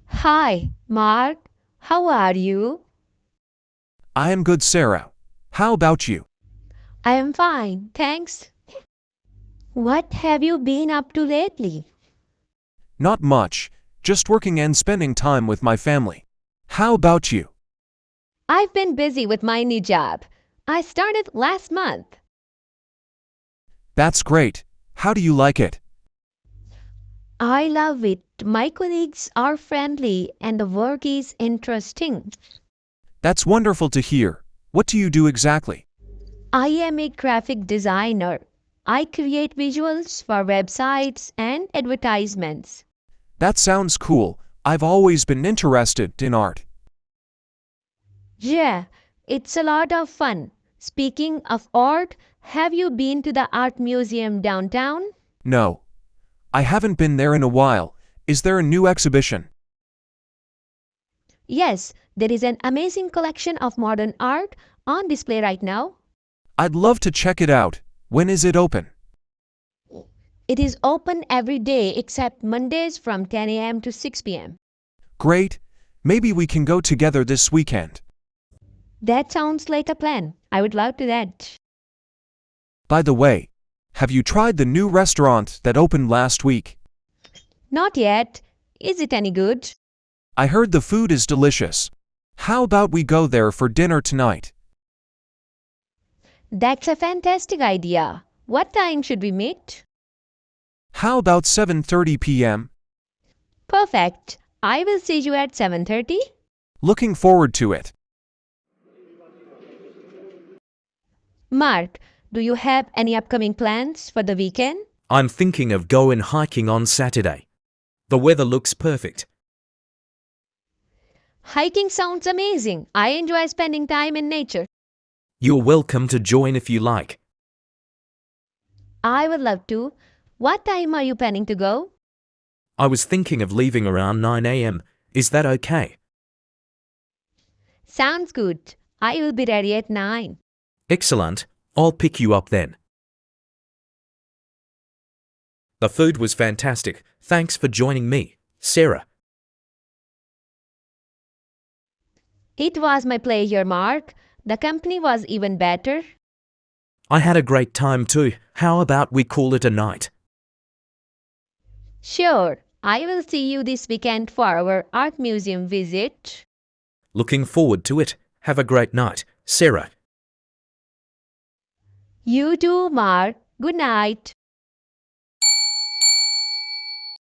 Hi, Mark. How are you? I am good, Sarah. How about you? I am fine, thanks. What have you been up to lately? Not much, just working and spending time with my family. How about you? I've been busy with my new job. I started last month. That's great. How do you like it? I love it. My colleagues are friendly and the work is interesting. That's wonderful to hear. What do you do exactly? I am a graphic designer. I create visuals for websites and advertisements. That sounds cool. I've always been interested in art. Yeah, it's a lot of fun. Speaking of art, have you been to the art museum downtown? No, I haven't been there in a while. Is there a new exhibition? Yes, there is an amazing collection of modern art on display right now. I'd love to check it out. When is it open? It is open every day except Mondays from 10 a.m. to 6 p.m. Great. Maybe we can go together this weekend. That sounds like a plan. I would love to that. By the way, have you tried the new restaurant that opened last week? Not yet. Is it any good? I heard the food is delicious. How about we go there for dinner tonight? That's a fantastic idea. What time should we meet? How about 7:30 p.m.? Perfect. I will see you at 7:30. Looking forward to it. Mark, do you have any upcoming plans for the weekend? I'm thinking of going hiking on Saturday. The weather looks perfect. Hiking sounds amazing. I enjoy spending time in nature. You're welcome to join if you like. I would love to. What time are you planning to go? I was thinking of leaving around 9 a.m. Is that okay? Sounds good. I will be ready at 9. Excellent. I'll pick you up then. The food was fantastic. Thanks for joining me, Sarah. It was my pleasure, Mark. The company was even better. I had a great time too. How about we call it a night? Sure, I will see you this weekend for our art museum visit. Looking forward to it. Have a great night, Sarah. You too, Mark. Good night.